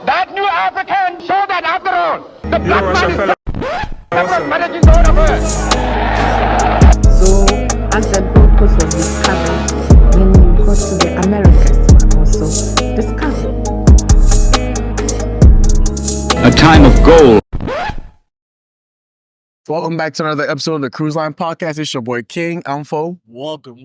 That new African show that after all, the black man is the managing the whole world. So, as the Gold Coast was discovered, then you got to the Americas were also discovered. A time of gold. Welcome back to another episode of the CruiseLine Podcast. It's your boy King. I'm Fo. Welcome.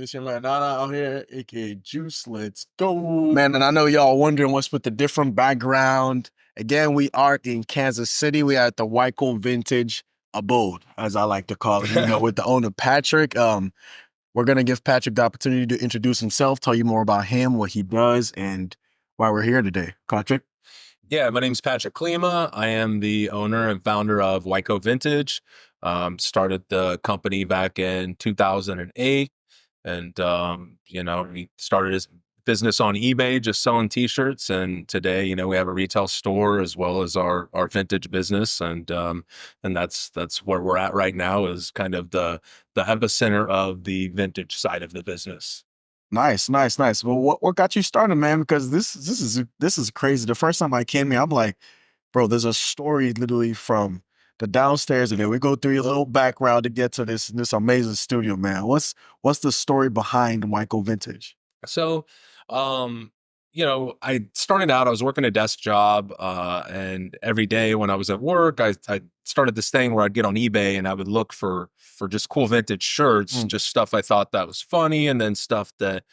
It's your man Nana out here, aka Juice. Let's go. Man, and I know y'all wondering what's with the different background. Again, we are in Kansas City. We are at the WyCo Vintage abode, as I like to call it, with the owner, Patrick. We're going to give Patrick the opportunity to introduce himself, tell you more about him, what he does, and why we're here today. Patrick? Yeah, my name's Patrick Klima. I am the owner and founder of WyCo Vintage. Started the company back in 2008. And, we started as business on eBay, just selling t-shirts. And today, we have a retail store as well as our vintage business. And that's where we're at right now, is kind of the epicenter of the vintage side of the business. Nice. Well, what got you started, man? Because this is crazy. The first time I came here, I'm like, bro, there's a story literally from the downstairs, and then we go through your little background to get to this amazing studio, man. What's the story behind WyCo Vintage? So, I started out, I was working a desk job, and every day when I was at work, I started this thing where I'd get on eBay and I would look for just cool vintage shirts, just stuff I thought that was funny, and then stuff that,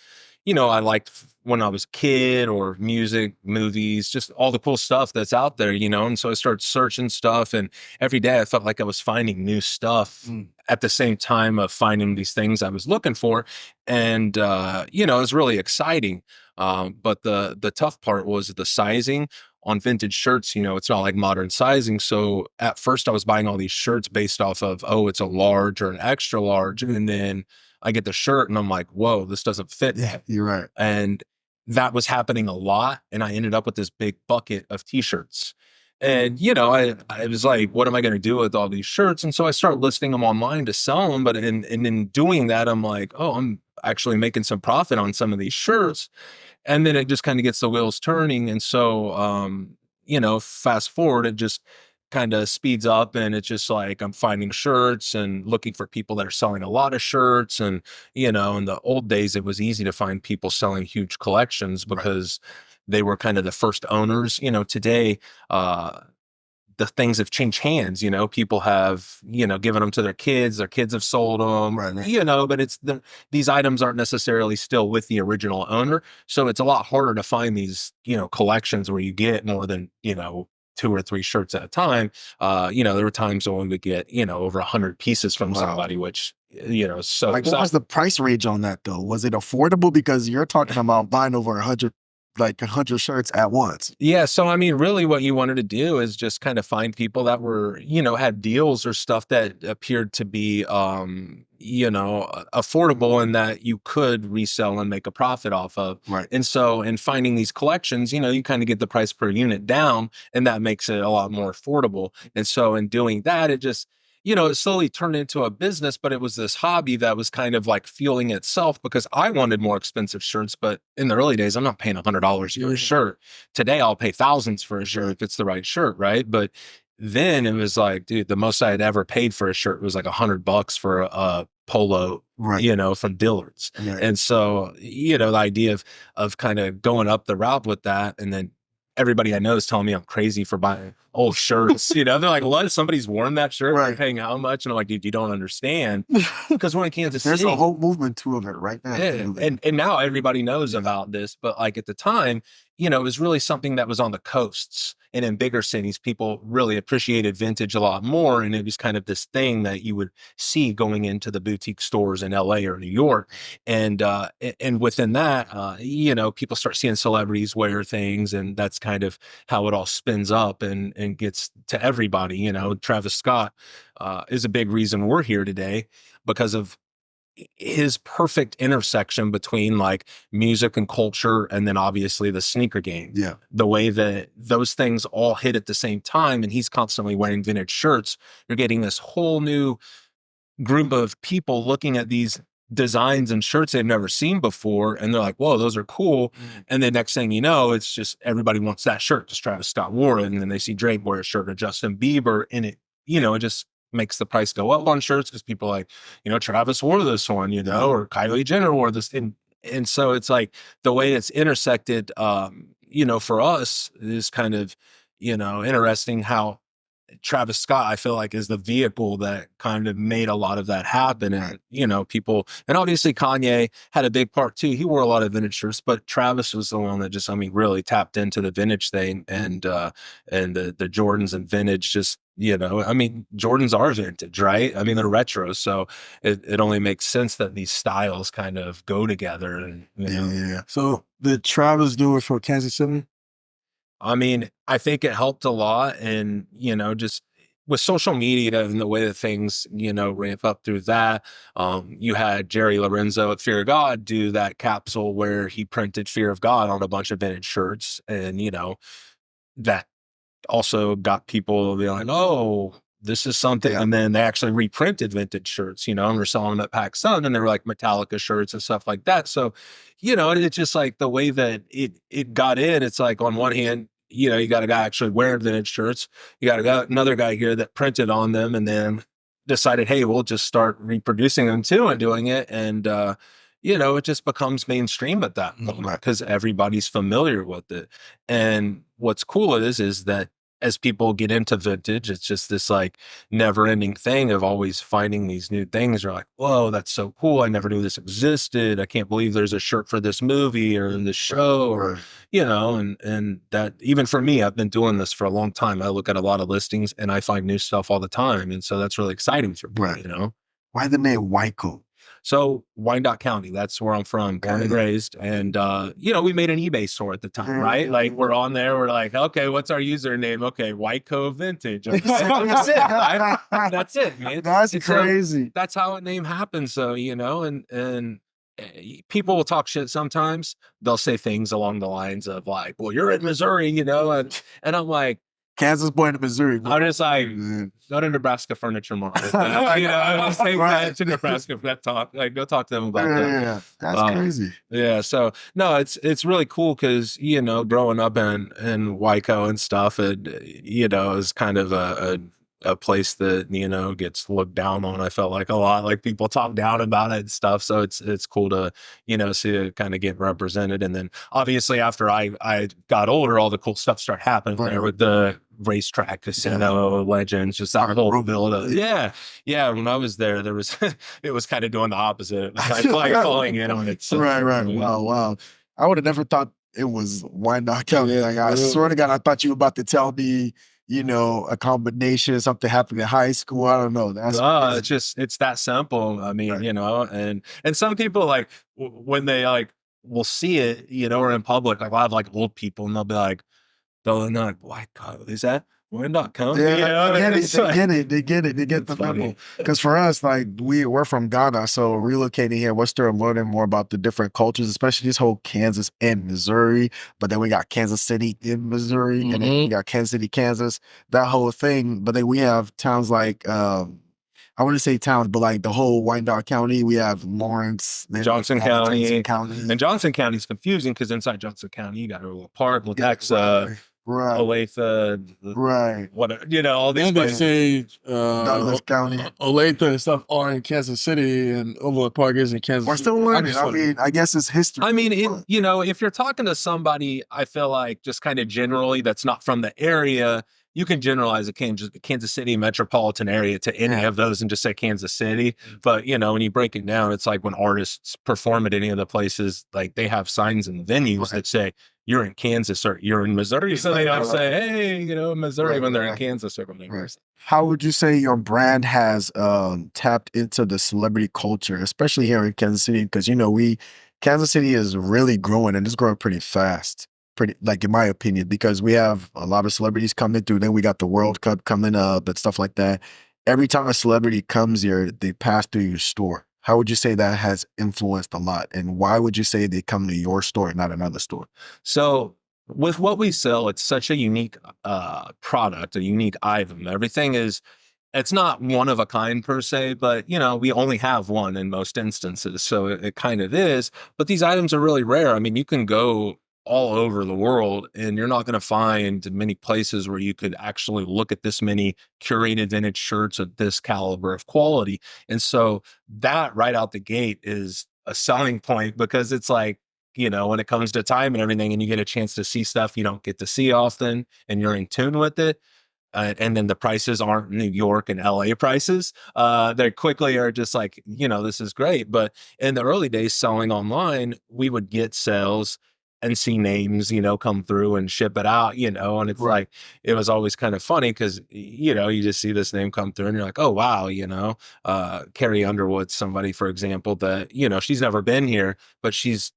I liked when I was a kid, or music, movies, just all the cool stuff that's out there, and so I started searching stuff, and every day I felt like I was finding new stuff at the same time of finding these things I was looking for. And, it was really exciting. But the tough part was the sizing on vintage shirts. It's not like modern sizing. So at first I was buying all these shirts based off of, it's a large or an extra large. And then I get the shirt and I'm like, whoa, this doesn't fit. Yeah, you're right. And that was happening a lot. And I ended up with this big bucket of t-shirts. And, I was like, what am I going to do with all these shirts? And so I started listing them online to sell them. But in doing that, I'm like, I'm actually making some profit on some of these shirts. And then it just kind of gets the wheels turning. And so, fast forward, it just kind of speeds up, and it's just like I'm finding shirts and looking for people that are selling a lot of shirts. And, in the old days, it was easy to find people selling huge collections because they were kind of the first owners. Today, the things have changed hands. People have, given them to their kids have sold them, but these items aren't necessarily still with the original owner. So it's a lot harder to find these, collections where you get more than, 2 or 3 shirts at a time. There were times when we would get, over 100 pieces from somebody, which, so like, what was the price range on that though? Was it affordable? Because you're talking about buying over 100 shirts at once. Yeah. So, really what you wanted to do is just kind of find people that were, had deals or stuff that appeared to be, affordable, and that you could resell and make a profit off of. Right. And so in finding these collections, you kind of get the price per unit down, and that makes it a lot more affordable. And so in doing that, it just, it slowly turned into a business, but it was this hobby that was kind of like fueling itself, because I wanted more expensive shirts. But in the early days, I'm not paying $100 for a shirt. Today, I'll pay thousands for a shirt if it's the right shirt, right? But then it was like, dude, the most I had ever paid for a shirt was like $100 for a polo, from Dillard's. Right. And so, the idea of kind of going up the route with that, and then everybody I know is telling me I'm crazy for buying old shirts. They're like, what? Somebody's worn that shirt? Right. They're paying how much? And I'm like, dude, you don't understand. Because we're in Kansas City. There's a whole movement to it right now. Yeah. And now everybody knows about this. But like at the time, it was really something that was on the coasts and in bigger cities. People really appreciated vintage a lot more. And it was kind of this thing that you would see going into the boutique stores in LA or New York. And within that, people start seeing celebrities wear things, and that's kind of how it all spins up and gets to everybody. Travis Scott is a big reason we're here today, because of his perfect intersection between like music and culture, and then obviously the sneaker game. Yeah. The way that those things all hit at the same time, and he's constantly wearing vintage shirts, you're getting this whole new group of people looking at these designs and shirts they've never seen before, and they're like, whoa, those are cool. And then next thing you know, it's just everybody wants that shirt because Travis Scott wore it, and then they see Drake wear a shirt of Justin Bieber, and it, it just makes the price go up on shirts because people are like, Travis wore this one, or Kylie Jenner wore this, and so it's like the way it's intersected, for us is kind of, interesting how Travis Scott, I feel like, is the vehicle that kind of made a lot of that happen. And, people, and obviously Kanye had a big part too. He wore a lot of vintage shirts, but Travis was the one that just, really tapped into the vintage thing and the Jordans and vintage just, Jordans are vintage, right? They're retro. So it only makes sense that these styles kind of go together. And, Yeah. So did Travis do it for Kansas City? I think it helped a lot. And, just with social media and the way that things, ramp up through that, you had Jerry Lorenzo at Fear of God do that capsule where he printed Fear of God on a bunch of vintage shirts. And, that also got people be like, oh, this is something. And then they actually reprinted vintage shirts, and we're selling them at PacSun, and they were like Metallica shirts and stuff like that. So, it's just like the way that it got in. It's like on one hand, you got a guy actually wearing vintage shirts. You got another guy here that printed on them and then decided, hey, we'll just start reproducing them too and doing it. And, it just becomes mainstream at that moment because everybody's familiar with it. And what's cool is that as people get into vintage, it's just this like never ending thing of always finding these new things. You're like, whoa, that's so cool. I never knew this existed. I can't believe there's a shirt for this movie or this show or, and that even for me, I've been doing this for a long time. I look at a lot of listings and I find new stuff all the time. And so that's really exciting for me, Why the name WyCo? So Wyandotte County, that's where I'm from, born and raised. And, we made an eBay store at the time, right? Like we're on there. We're like, okay, what's our username? Okay. WyCo Vintage. That's it. Right? That's it, man. That's crazy. That's how a name happens. So, and people will talk shit sometimes. They'll say things along the lines of like, well, you're in Missouri, and I'm like, Kansas boy to Missouri. I'm just like, go to Nebraska Furniture Market. I'll say that to Nebraska for that talk. Like, go talk to them about that. Yeah, that's crazy. Yeah, so no, it's really cool because growing up in WyCo and stuff, is kind of a place that gets looked down on. I felt like a lot, like people talk down about it and stuff. So it's cool to see it kind of get represented. And then obviously after I got older, all the cool stuff started happening there with the racetrack, casino, legends, just that whole build. Yeah. When I was there was it was kind of doing the opposite. It was like falling in on it. So, right. Wow. I would have never thought it was Wyandotte County. Like I swear to God, I thought you were about to tell me, a combination, something happened in high school. I don't know. That's it's that simple. And some people like when they like will see it, or in public, like I'll have like old people and they'll be like, they'll not like, WyCo, is that Wyandotte County? Yeah, they get it. They get the memo. Because for us, like we're from Ghana, so relocating here, we're still learning more about the different cultures, especially this whole Kansas and Missouri. But then we got Kansas City in Missouri, and then we got Kansas City, Kansas, that whole thing. But then we have towns like I wouldn't say towns, but like the whole Wyandotte County, we have Lawrence, Johnson County. And Johnson County is confusing because inside Johnson County, you got a little park, Lenexa, Olathe, right? Whatever, all these places. They say Douglas County, Olathe and stuff are in Kansas City, and Overland Park is in Kansas we're City. still learning. I guess it's history. If you're talking to somebody, I feel like just kind of generally that's not from the area, you can generalize a Kansas City metropolitan area to any of those and just say Kansas City. But, when you break it down, it's like when artists perform at any of the places, like they have signs in the venues that say, you're in Kansas or you're in Missouri. So they don't say, hey, Missouri when they're in Kansas or whatever. Right. How would you say your brand has tapped into the celebrity culture, especially here in Kansas City? Because, Kansas City is really growing and it's growing pretty fast. Like in my opinion, because we have a lot of celebrities coming through. Then we got the World Cup coming up and stuff like that. Every time a celebrity comes here, they pass through your store. How would you say that has influenced a lot? And why would you say they come to your store and not another store? So with what we sell, it's such a unique product, a unique item. Everything is it's not one of a kind per se, but you know, we only have one in most instances. So it kind of is, but these items are really rare. I mean, you can go all over the world and you're not going to find many places where you could actually look at this many curated vintage shirts of this caliber of quality. And so that right out the gate is a selling point, because it's like, you know, when it comes to time and everything, and you get a chance to see stuff you don't get to see often, and you're in tune with it. And then the prices aren't New York and LA prices. They quickly are just like, you know, this is great. But in the early days selling online, we would get sales and see names, you know, come through and ship it out, you know, and it's like, it was always kind of funny because, you know, you just see this name come through and you're like, oh, wow, you know, Carrie Underwood's somebody, for example, that, you know, she's never been here, but she's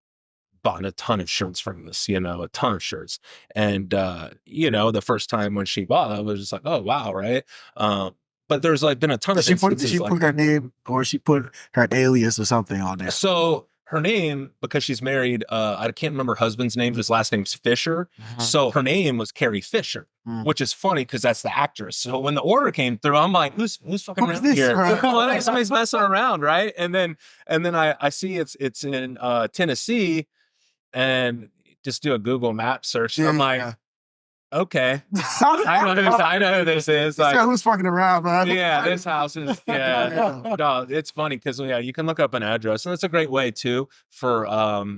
bought a ton of shirts from us, you know, a ton of shirts. And, you know, the first time when she bought it, I was just like, oh, wow. Right. But there's like been a ton of Did she put her name, or she put her alias or something on there? So her name, because she's married, I can't remember her husband's name. His last name's Fisher. So her name was Carrie Fisher, which is funny because that's the actress. So when the order came through, I'm like, who's fucking around here? Well, somebody's messing around, right? And then I see it's in Tennessee, and just do a Google map search. And I'm like, okay, I know who this is. Like, who's fucking around, man? Yeah, this house is, no, it's funny because, yeah, you can look up an address, and it's a great way too for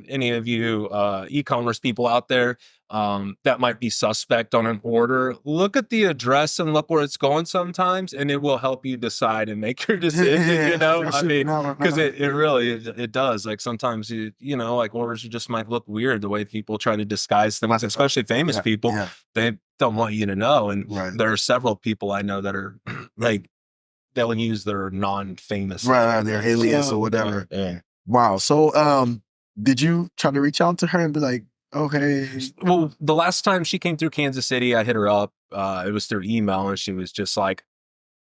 any of you e-commerce people out there that might be suspect on an order. Look at the address and look where it's going sometimes, and it will help you decide and make your decision, you know? I mean, because it really, it does. Like sometimes, you know, like orders just might look weird the way people try to disguise things, especially famous people. They don't want you to know. And there are several people I know that are like, they'll use their non-famous. Their alias or whatever. Wow. So, did you try to reach out to her and be like, okay? Well, the last time she came through Kansas City, I hit her up. It was through email, and she was just like,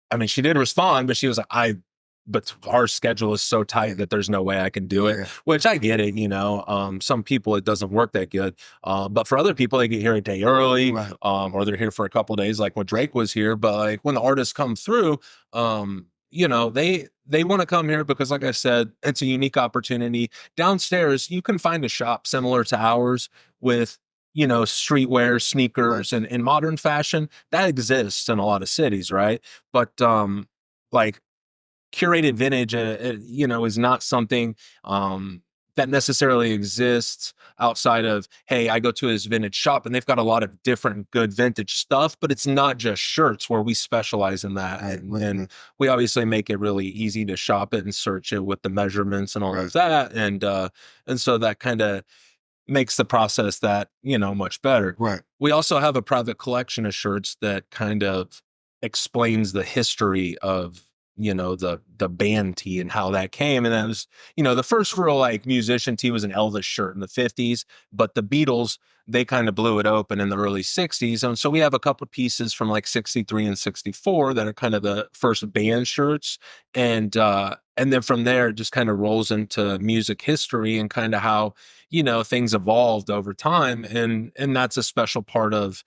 I mean, she did respond, but she was like, but our schedule is so tight that there's no way I can do it, which I get it, you know. Some people, it doesn't work that good. But for other people, they get here a day early, or they're here for a couple of days, like when Drake was here. But like when the artists come through, you know, they want to come here because, like I said, it's a unique opportunity. Downstairs, you can find a shop similar to ours with, you know, streetwear, sneakers, and in modern fashion. That exists in a lot of cities, right? But like curated vintage, you know, is not something that necessarily exists outside of, hey, I go to his vintage shop and they've got a lot of different good vintage stuff, but it's not just shirts where we specialize in that. And we obviously make it really easy to shop it and search it with the measurements and all of that. And so that kind of makes the process that, you know, much better. We also have a private collection of shirts that kind of explains the history of, you know, the band tee and how that came. And that was, you know, the first real like musician tee was an Elvis shirt in the 50s, but the Beatles, they kind of blew it open in the early 60s. And so we have a couple of pieces from like 63 and 64 that are kind of the first band shirts. And then from there, it just kind of rolls into music history and kind of how, you know, things evolved over time. And that's a special part of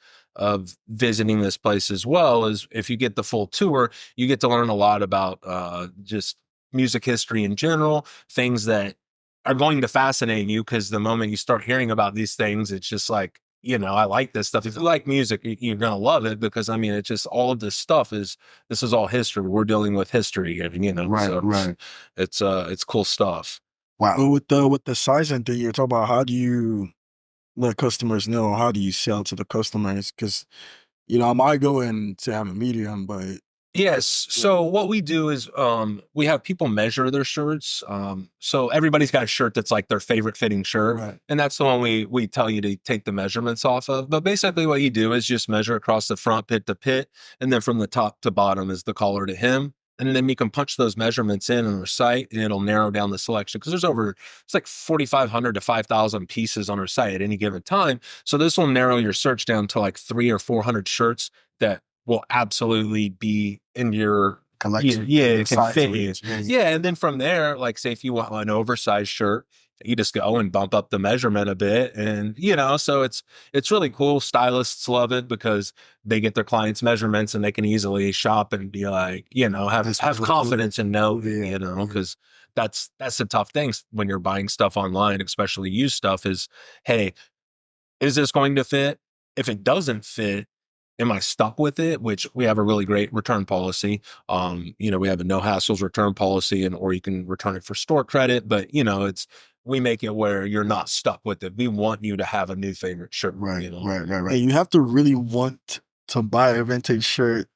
visiting this place as well. Is if you get the full tour, you get to learn a lot about just music history in general, things that are going to fascinate you, because the moment you start hearing about these things, it's just like, you know, I like this stuff. If you like music, you're going to love it, because I mean, it's just all of this stuff this is all history. We're dealing with history, you know, it's cool stuff. Wow. With the sizing thing you're talking about, how do you let customers know? How do you sell to the customers? Because, you know, I might go in to have a medium, but yes. So what we do is we have people measure their shirts. So everybody's got a shirt that's like their favorite fitting shirt. And that's the one we tell you to take the measurements off of. But basically what you do is just measure across the front, pit to pit. And then from the top to bottom is the collar to hem. And then you can punch those measurements in on our site, and it'll narrow down the selection, because it's like 4,500 to 5,000 pieces on our site at any given time. So this will narrow your search down to like 300 or 400 shirts that will absolutely be in your collection. Yeah, it can fit you. Yeah, and then from there, like say if you want an oversized shirt, you just go and bump up the measurement a bit. And, so it's really cool. Stylists love it because they get their clients' measurements and they can easily shop and be like, have confidence and know, because that's the tough thing when you're buying stuff online, especially used stuff, is, hey, is this going to fit? If it doesn't fit, am I stuck with it? Which we have a really great return policy. We have a no hassles return policy, or you can return it for store credit, but we make it where you're not stuck with it. We want you to have a new favorite shirt. Right. And you have to really want to buy a vintage shirt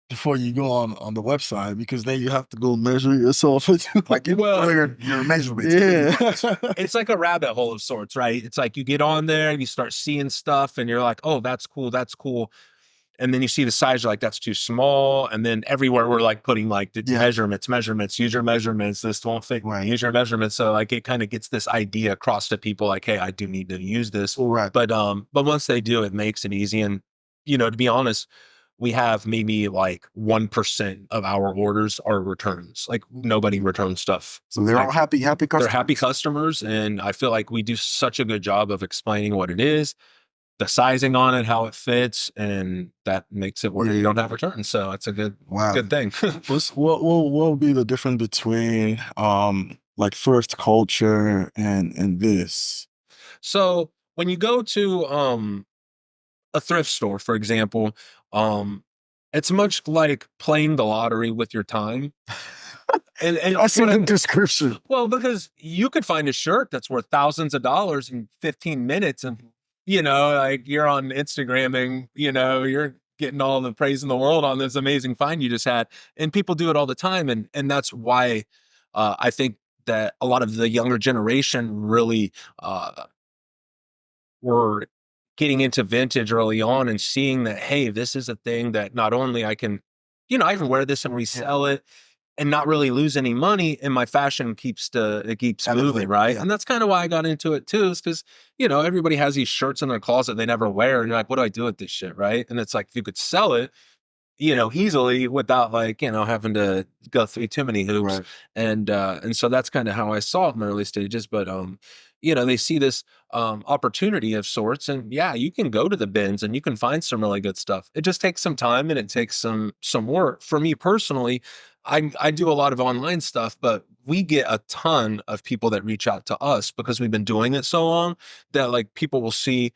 before you go on the website, because then you have to go measure yourself. Like your measurements. Yeah. It's like a rabbit hole of sorts, right? It's like you get on there and you start seeing stuff and you're like, oh, that's cool. And then you see the size, you're like, that's too small. And then everywhere we're like putting like the measurements, use your measurements. This won't fit. Right. Use your measurements. So like it kind of gets this idea across to people like, hey, I do need to use this. Right. But once they do, it makes it easy. And, to be honest, we have maybe like 1% of our orders are returns. Like nobody returns stuff. So they're all happy customers. They're happy customers. And I feel like we do such a good job of explaining what it is, the sizing on it, how it fits, and that makes it where you don't have returns. So it's a good thing. What will be the difference between like first culture and this? So when you go to a thrift store, for example, it's much like playing the lottery with your time. And that's in the description. Well, because you could find a shirt that's worth thousands of dollars in 15 minutes, and like you're on Instagram and you're getting all the praise in the world on this amazing find you just had, and people do it all the time, and that's why I think that a lot of the younger generation really were getting into vintage early on and seeing that, hey, this is a thing that not only I can wear this and resell it and not really lose any money, and my fashion keeps moving, right? Yeah. And that's kind of why I got into it too, is because, everybody has these shirts in their closet they never wear, and you're like, what do I do with this shit, right? And it's like, if you could sell it, easily without like, having to go through too many hoops. Right. And so that's kind of how I saw it in the early stages. But, they see this opportunity of sorts, and you can go to the bins and you can find some really good stuff. It just takes some time and it takes some work. For me personally, I do a lot of online stuff, but we get a ton of people that reach out to us because we've been doing it so long that like people will see,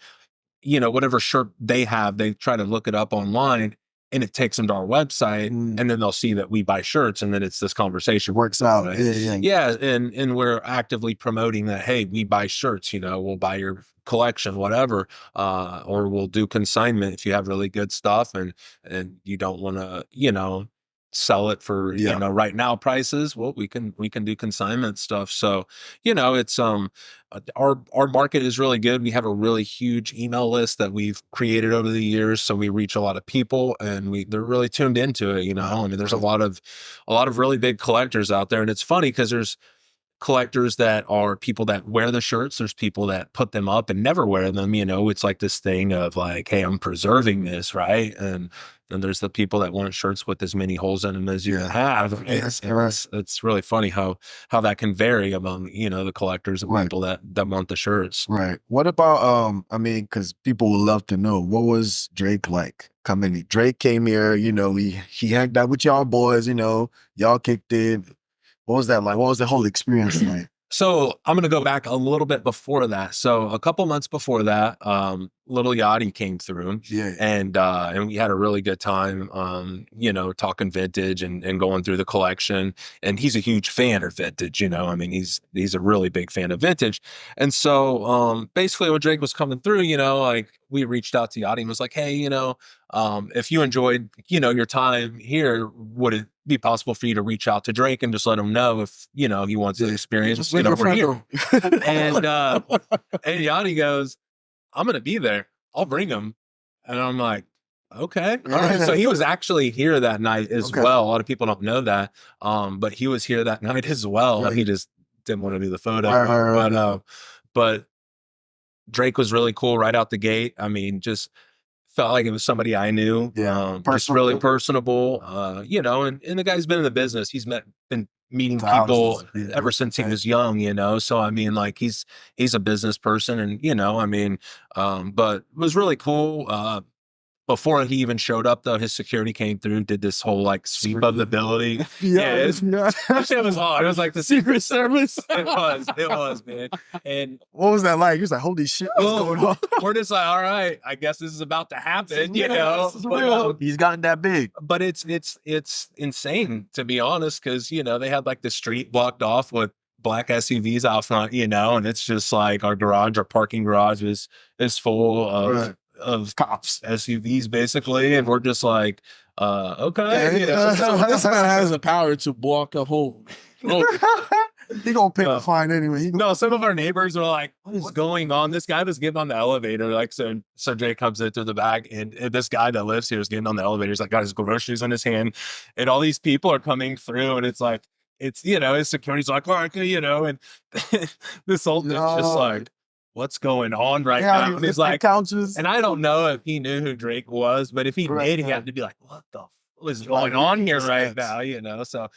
whatever shirt they have, they try to look it up online, and it takes them to our website, and then they'll see that we buy shirts, and then it's this conversation. Works out. Right? Yeah. And we're actively promoting that, hey, we buy shirts, we'll buy your collection, whatever, or we'll do consignment if you have really good stuff and you don't want to, sell it for right now prices. Well, we can do consignment stuff. So it's our market is really good. We have a really huge email list that we've created over the years, so we reach a lot of people, and they're really tuned into it. I mean, there's a lot of really big collectors out there, and it's funny because there's collectors that are people that wear the shirts. There's people that put them up and never wear them. It's like this thing of like, hey, I'm preserving this, right? And then there's the people that want shirts with as many holes in them as you have. It's really funny how that can vary among the collectors and people that want the shirts. Right. What about because people would love to know, what was Drake like? Drake came here. He hanged out with y'all boys. Y'all kicked it. What was that like? What was the whole experience like? So I'm going to go back a little bit before that. So a couple months before that, Lil Yachty came through, and we had a really good time, talking vintage and going through the collection. And he's a huge fan of vintage, I mean, he's a really big fan of vintage. And so basically when Drake was coming through, like we reached out to Yachty and was like, hey, if you enjoyed, your time here, would it be possible for you to reach out to Drake and just let him know if, he wants to experience, we're here. And Yachty goes, I'm going to be there. I'll bring him. And I'm like, okay. All right. So he was actually here that night as well. A lot of people don't know that. But he was here that night as well. Right. He just didn't want to do the photo. But Drake was really cool right out the gate. I mean, just felt like it was somebody I knew. Yeah. Just really personable. You know, and the guy's been in the business. He's been meeting people Thousands. ever since he was young, you know. So I mean, like he's a business person, and you know, I mean, but it was really cool. Before he even showed up, though, his security came through, did this whole like sweep of the building. It was hard. It was like the Secret Service. It was, man. And what was that like? He was like, holy shit, what's going on? we're just like, all right, I guess this is about to happen, you know. But, he's gotten that big. but it's insane, to be honest, because you know they had like the street blocked off with black SUVs out front, you know, and it's just like our parking garage is full of cops SUVs basically, and we're just like okay, you know, this man has the power to block a whole He gonna pay the fine anyway. No, some of our neighbors were like, what is going on? This guy was getting on the elevator, like so Drake comes in through the back, and this guy that lives here is getting on the elevator. He's like got his groceries in his hand, and all these people are coming through, and it's like, it's, you know, his security's like, all right, you know, and this whole thing's just like, what's going on right now? And he's like, and I don't know if he knew who Drake was, but if he did, he had to be like, what the is going on here right now, you know? So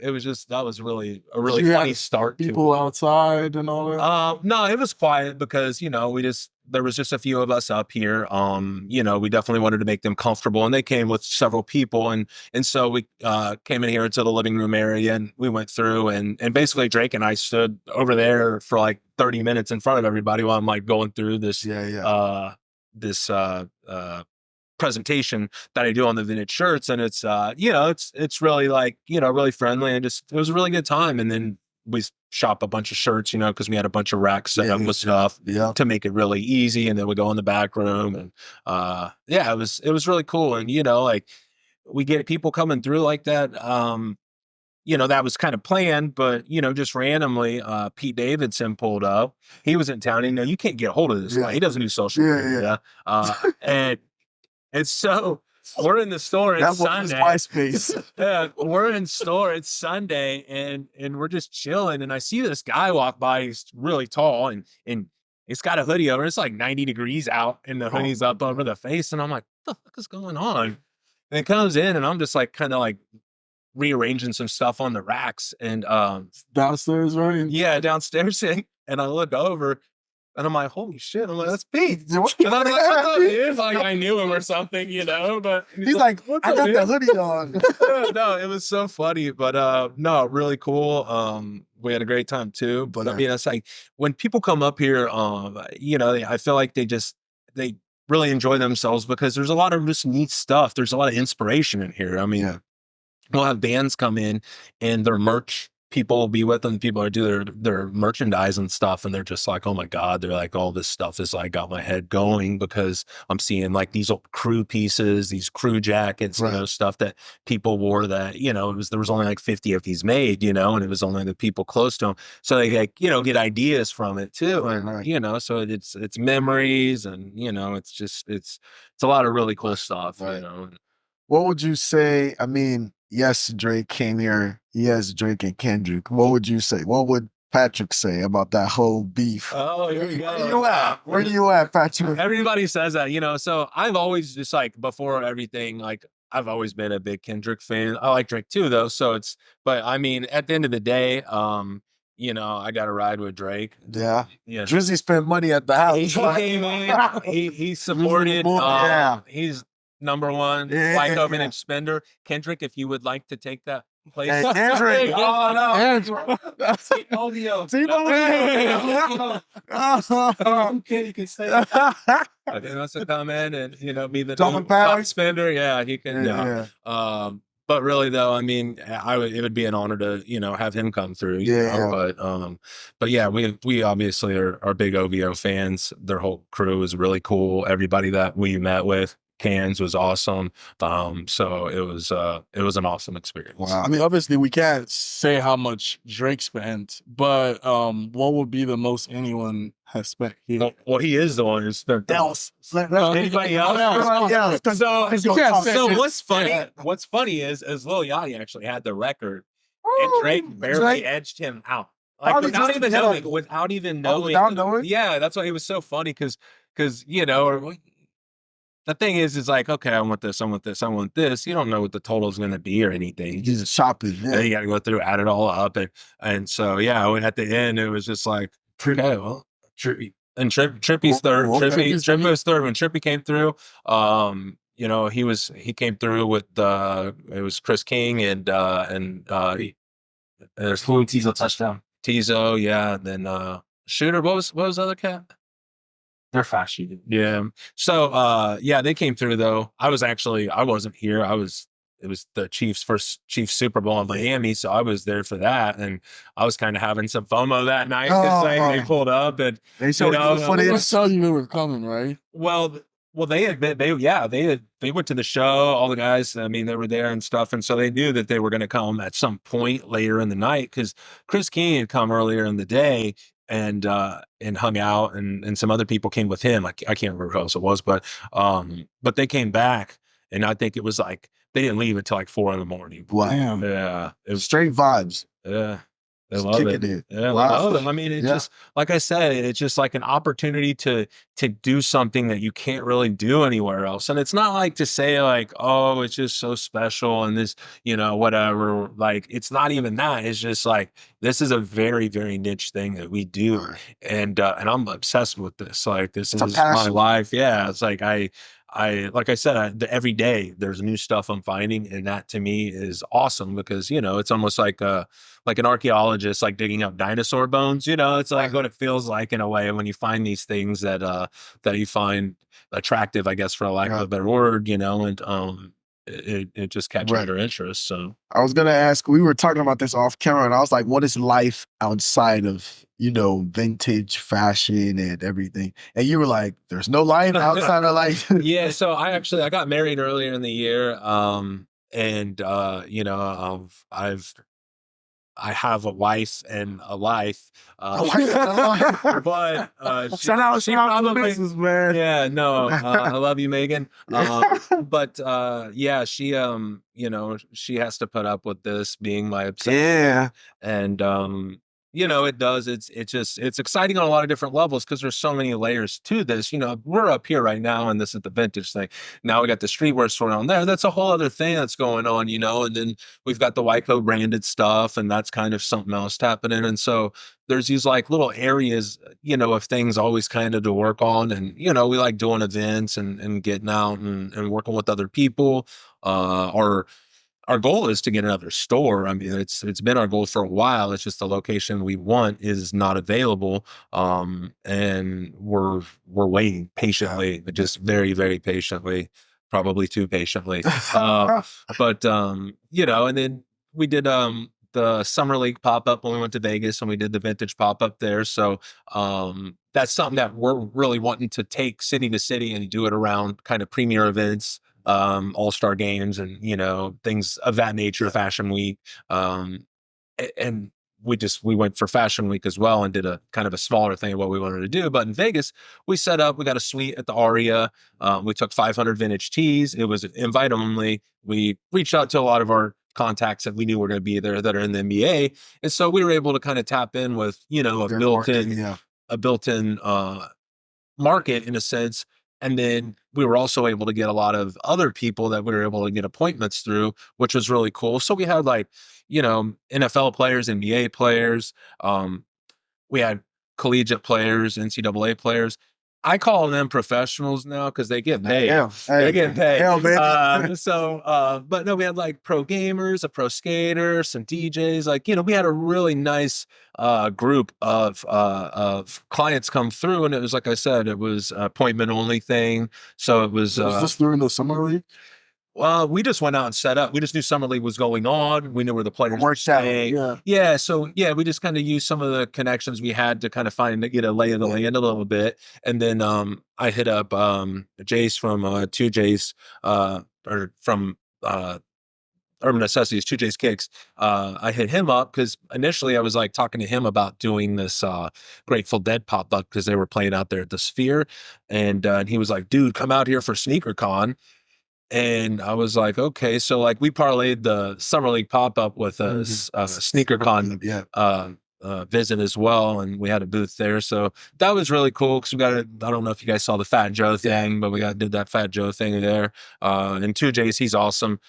it was just, that was really a really funny start. People outside and all that? No, it was quiet because, you know, there was just a few of us up here. You know, we definitely wanted to make them comfortable, and they came with several people. And so we came in here into the living room area, and we went through, and basically Drake and I stood over there for like 30 minutes in front of everybody while I'm like going through this, presentation that I do on the vintage shirts. And it's, you know, it's really like, you know, really friendly, and just, it was a really good time. And then we shop a bunch of shirts, you know, because we had a bunch of racks set up with stuff to make it really easy. And then we go in the back room, and it was really cool. And, you know, like we get people coming through like that. You know, that was kind of planned, but, you know, just randomly, Pete Davidson pulled up. He was in town, and, you know, you can't get a hold of this guy. He doesn't do social media. And so we're in the store. It's Sunday. MySpace. Yeah, we're in store. It's Sunday, and we're just chilling. And I see this guy walk by. He's really tall, and he's got a hoodie over. It's like 90 degrees out, and the hoodie's up over the face. And I'm like, what the fuck is going on? And it comes in, and I'm just like kind of like rearranging some stuff on the racks, and Downstairs, right? yeah, downstairs. And I look over, and I'm like, holy shit. I'm like, that's Pete. And I'm like, what's up, dude? Like, I knew him or something, you know, but he's like, I got the hoodie on. No, it was so funny, but no, really cool. We had a great time too. But I mean, it's like when people come up here, you know, I feel like they really enjoy themselves because there's a lot of just neat stuff. There's a lot of inspiration in here. I mean, we'll have bands come in, and their merch people will be with them. People are do their merchandise and stuff, and they're just like, oh my God, they're like, all this stuff is like got my head going because I'm seeing like these old crew pieces, these crew jackets, you know, stuff that people wore that, you know, there was only like 50 of these made, you know, and it was only the people close to them. So they like, you know, get ideas from it too. And, you know, so it's memories, and, you know, it's just, it's a lot of really cool stuff, you know. What would you say? I mean, yes, Drake came here. Yes, Drake and Kendrick. What would you say? What would Patrick say about that whole beef? Oh, here we go. Where you at? Where you at, Patrick? Everybody says that, you know, so I've always just like before everything, like I've always been a big Kendrick fan. I like Drake too, though. So but I mean, at the end of the day, you know, I got to ride with Drake. Yeah. Yeah. Drizzy spent money at the house. He supported, he's number one, WyCo Vintage spender. Kendrick, if you would like to take that place. Hey, Kendrick. Oh, no. You can say that. If he wants to come in and, you know, be the top spender, yeah, he can. But really, though, I mean, it would be an honor to, you know, have him come through. You know? But yeah, we obviously are big OVO fans. Their whole crew is really cool. Everybody that we met with, Cans, was awesome. So it was an awesome experience. Wow. I mean, obviously we can't say how much Drake spent, but what would be the most anyone has spent here? Well, he is the one who's spent else. Anybody else? So what's funny is Lil Yachty actually had the record, and Drake barely edged him out. Like without even knowing. Without knowing? Yeah, that's why it was so funny because you know. the thing is like, okay, I want this, I want this, I want this. You don't know what the total is going to be or anything. You just shop it. And you got to go through, add it all up, and so yeah, at the end it was just like, okay, well, Trippy's third. Trippy was third when Trippy came through. You know, he came through with it was Chris King and there's Tizo touchdown. Tizo, yeah, and then Shooter. What was the other cat? They're fast shooting. Yeah. So yeah, they came through though. I wasn't here. It was the Chiefs' first Chiefs Super Bowl in Miami, so I was there for that, and I was kind of having some FOMO that night because they pulled up and they showed They told you we were coming, right? Well, they went to the show. All the guys, I mean, they were there and stuff, and so they knew that they were going to come at some point later in the night because Chris King had come earlier in the day and hung out, and some other people came with him. I can't remember who else it was, but they came back, and I think it was like they didn't leave until like 4 a.m. Wow. Yeah, it was straight vibes. Yeah. They Just love kicking it. it. Yeah, Wow. I love it. I mean, it's just like I said, it's just like an opportunity to do something that you can't really do anywhere else. And it's not like to say like, oh, it's just so special and this, you know, whatever. Like, it's not even that. It's just like this is a very, very niche thing that we do, and I'm obsessed with this. Like, this is my life. Yeah, it's like like I said, every day there's new stuff I'm finding, and that to me is awesome because, you know, it's almost like an archaeologist, like digging up dinosaur bones, you know, it's like what it feels like in a way when you find these things that you find attractive, I guess, for lack of a better word, you know, and it just catches your interest. So I was going to ask, we were talking about this off camera, and I was like, what is life outside of, you know, vintage fashion and everything? And you were like, there's no life outside of life. Yeah. So I got married earlier in the year. And you know, I have a wife and a life. But shout out to the business, man. Yeah, no, I love you, Megan. But yeah, she you know, she has to put up with this being my obsession. Yeah. And you know, it's exciting on a lot of different levels because there's so many layers to this. You know, we're up here right now and this is the vintage thing. Now we got the streetwear store on there. That's a whole other thing that's going on, you know, and then we've got the WyCo branded stuff, and that's kind of something else happening. And so there's these like little areas, you know, of things always kind of to work on. And, you know, we like doing events and getting out and working with other people, our goal is to get another store. I mean, it's been our goal for a while. It's just the location we want is not available. And we're waiting patiently, just very, very patiently, probably too patiently. But you know, and then we did the Summer League pop-up when we went to Vegas, and we did the vintage pop-up there. So that's something that we're really wanting to take city to city and do it around kind of premier events, all-star games, and, you know, things of that nature, Fashion Week. And we went for Fashion Week as well and did a kind of a smaller thing of what we wanted to do. But in Vegas, we got a suite at the Aria. We took 500 vintage tees. It was invite only. We reached out to a lot of our contacts that we knew were going to be there that are in the NBA. And so we were able to kind of tap in with, you know, a built-in market in a sense. And then we were also able to get a lot of other people that we were able to get appointments through, which was really cool. So we had like, you know, NFL players, NBA players. We had collegiate players, NCAA players. I call them professionals now because they get paid. They get paid. But no, we had like pro gamers, a pro skater, some DJs. Like, you know, we had a really nice group of clients come through, and it was, like I said, it was appointment only thing. So it was. Was this during the Summer League? Well, we just went out and set up. We just knew Summer League was going on. We knew where the players were staying. Yeah. So yeah, we just kind of used some of the connections we had to kind of get a lay of the land a little bit. And then I hit up Jace from 2J's or from Urban Necessities, 2J's Kicks. I hit him up because initially I was like talking to him about doing this Grateful Dead pop up because they were playing out there at the Sphere, and he was like, "Dude, come out here for SneakerCon." And I was like, okay. So like we parlayed the Summer League pop-up with a SneakerCon visit as well, and we had a booth there, so that was really cool because I don't know if you guys saw the Fat Joe thing, but did that Fat Joe thing there. And 2J's, he's awesome.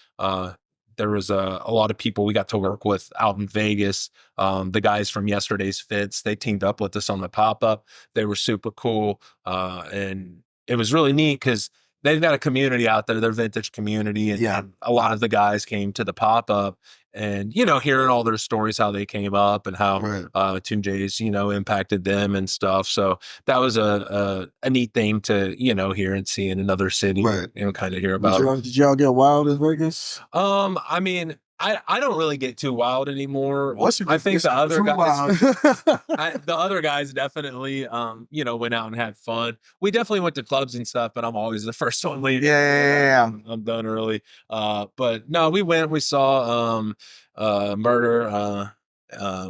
There was a lot of people we got to work with out in Vegas. The guys from Yesterday's Fits, they teamed up with us on the pop-up. They were super cool. And it was really neat because they've got a community out there, their vintage community. And a lot of the guys came to the pop-up and, hearing all their stories, how they came up and how 2J's, impacted them and stuff. So that was a neat thing to, hear and see in another city, kind of hear about. Did y'all get wild in Vegas? I mean, I don't really get too wild anymore. I think the other guys, the other guys definitely, went out and had fun. We definitely went to clubs and stuff, but I'm always the first one leaving. Yeah. I'm done early. But no, we saw, Murder.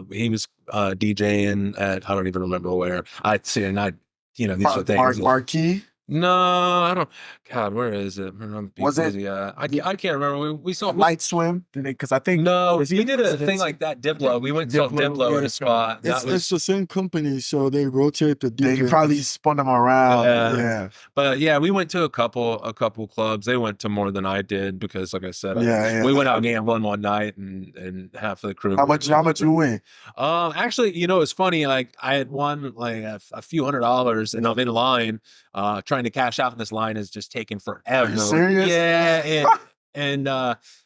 He was, DJing at, I don't even remember where. These are things. Marquee? No, I don't. God, where is it? Was it? I can't remember. We saw Light Swim? Because I think we did a thing like that. Diplo. We went to Diplo in a spot. It's the same company, so they rotate the DJs. They probably spun them around. Yeah. But we went to a couple clubs. They went to more than I did because, like I said, we went out gambling one night and half of the crew. How much you win? Actually, it's funny. Like I had won like a few $100s, and I'm in line, trying to cash out, and this line is just taking forever. Are you serious? Yeah, and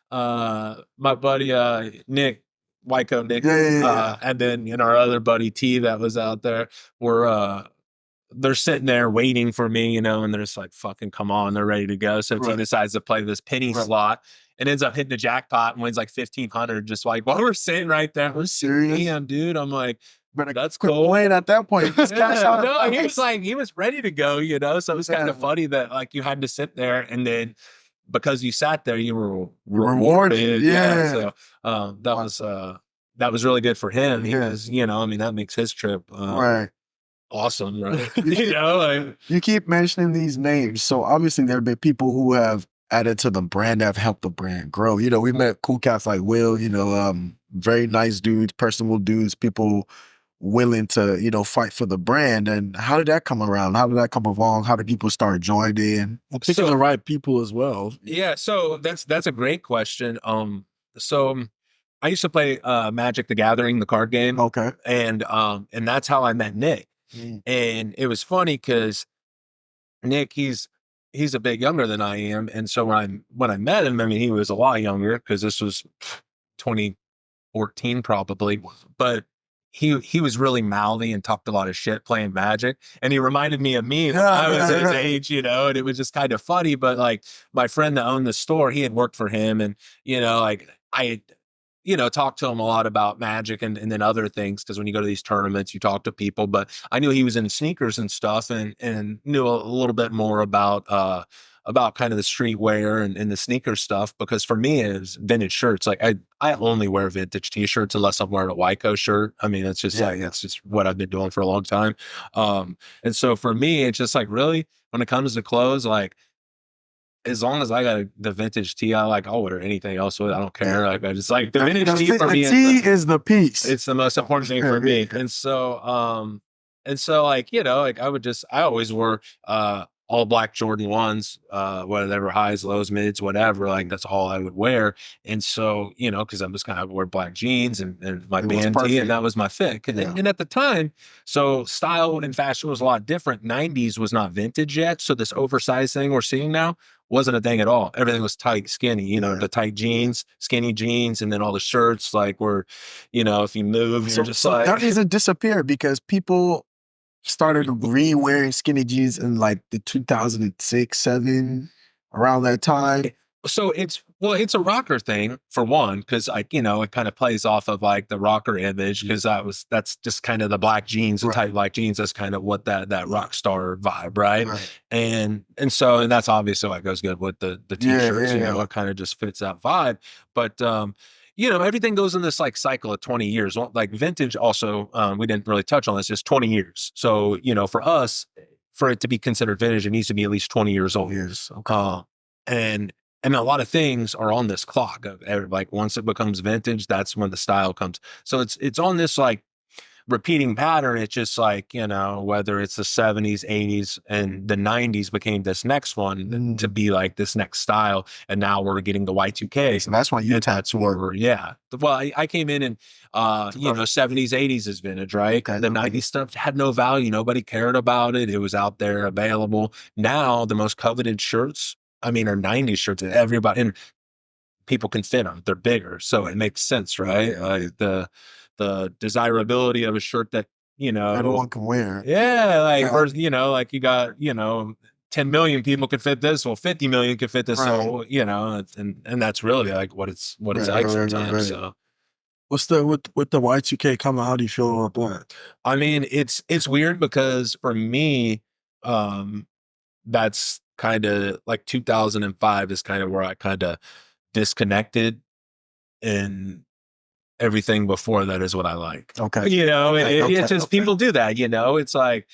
my buddy Nick, WyCo Nick, and then our other buddy T that was out there they're sitting there waiting for me, and they're just like, fucking come on, they're ready to go. So T decides to play this penny slot and ends up hitting the jackpot and wins like 1,500 just like while we're sitting right there. We're serious. Damn, dude. I'm like, that's quit cool. Playing at that point. Just cash out. No, he was ready to go, so it was kind of funny that like you had to sit there, and then because you sat there, you were rewarded. So that was really good for him. He was, that makes his trip awesome, right? You keep mentioning these names, so obviously there have been people who have added to the brand, that have helped the brand grow. We met cool cats like Will, very nice dudes, personable dudes, people willing to, fight for the brand. And how did that come around? How did that come along? How did people start joining? Picking the right people as well. Yeah, so that's a great question. So I used to play Magic the Gathering, the card game. Okay. And that's how I met Nick. And it was funny because Nick, he's a bit younger than I am. And so when I met him, he was a lot younger because this was 2014 probably, but he was really mouthy and talked a lot of shit playing Magic. And he reminded me of me when I was his age, and it was just kind of funny. But like my friend that owned the store, he had worked for him, and, like I had, talked to him a lot about Magic and then other things. Cause when you go to these tournaments, you talk to people, but I knew he was into sneakers and stuff and knew a little bit more about kind of the streetwear and the sneaker stuff. Because for me, it's vintage shirts. Like I only wear vintage t-shirts unless I'm wearing a WyCo shirt. It's just it's just what I've been doing for a long time. And so for me, it's just like, really, when it comes to clothes, like, as long as I got the vintage tee, I'll wear anything else with it. I don't care. Like I just like the vintage tee for me. The tee is the piece. It's the most important thing for me. And so like, I always wore all black Jordan 1s, whatever, highs, lows, mids, whatever. Like that's all I would wear. And so, because I was kind of wear black jeans and my band tee, and that was my fit. And at the time, so style and fashion was a lot different. 90s was not vintage yet. So this oversized thing we're seeing now wasn't a thing at all. Everything was tight, skinny, the tight jeans, skinny jeans, and then all the shirts like were, if you move, you're just like. That doesn't disappear because people started re-wearing skinny jeans in like the 2006, 7, around that time. So it's a rocker thing for one, because it kind of plays off of like the rocker image, because that's just kind of the black jeans, the tight black jeans. That's kind of what that rock star vibe, right? And so that's obviously what goes good with the t-shirts. It kind of just fits that vibe. But everything goes in this like cycle of 20 years. Like vintage also, we didn't really touch on this, is 20 years. So, for us, for it to be considered vintage, it needs to be at least 20 years old. And a lot of things are on this clock. Like once it becomes vintage, that's when the style comes. So it's on this like repeating pattern. It's just like, you know, whether it's the 70s, 80s, and the 90s became this next one to be like this next style. And now we're getting the Y2K. So that's why you That's where we're, yeah. Well, I came in and, you know, 70s, 80s is vintage, right? The 90s stuff had no value. Nobody cared about it. It was out there available. Now the most coveted shirts, I mean, are 90s shirts. Everybody, and people can fit them. They're bigger. So it makes sense, right? The desirability of a shirt that, you know, everyone can wear. Yeah. Like, or, you know, like you got, you know, 10 million people could fit this. Well, 50 million could fit this. Right. So, you know, and that's really like what it's like sometimes. So What's the with the Y2K coming? How do you feel about that? I mean, it's weird because for me, that's kind of like 2005 is kind of where I kind of disconnected, and everything before that is what I like. Okay. You know, Okay. it's just people do that, you know, it's like,